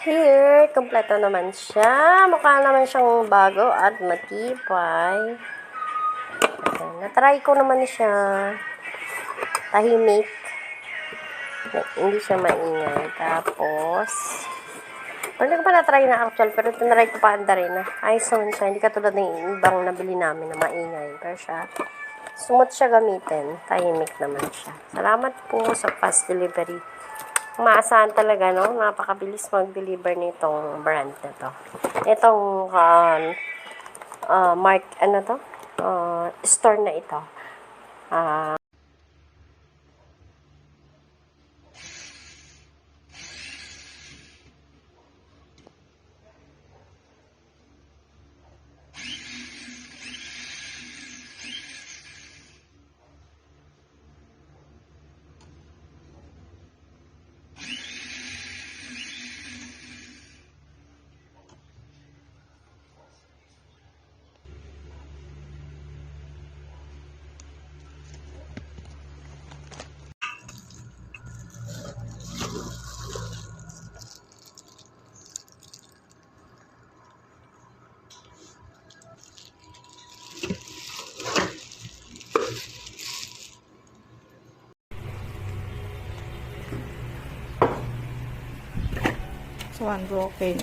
Here, kompleto naman siya. Mukha naman siyang bago at matibay. Ayan, natry ko naman siya. Tahimik. Hindi siya maingay. Tapos, hindi ko pa na-try na actual, pero tinry ko pa anda rin na. Ayos naman siya. Hindi katulad ng ibang nabili namin na maingay. Pero siya, smooth siya gamitin. Tahimik naman siya. Salamat po sa fast delivery. Maasahan talaga, no? Napakabilis mag-deliver nitong brand na to. Itong store na ito. So, unbroken.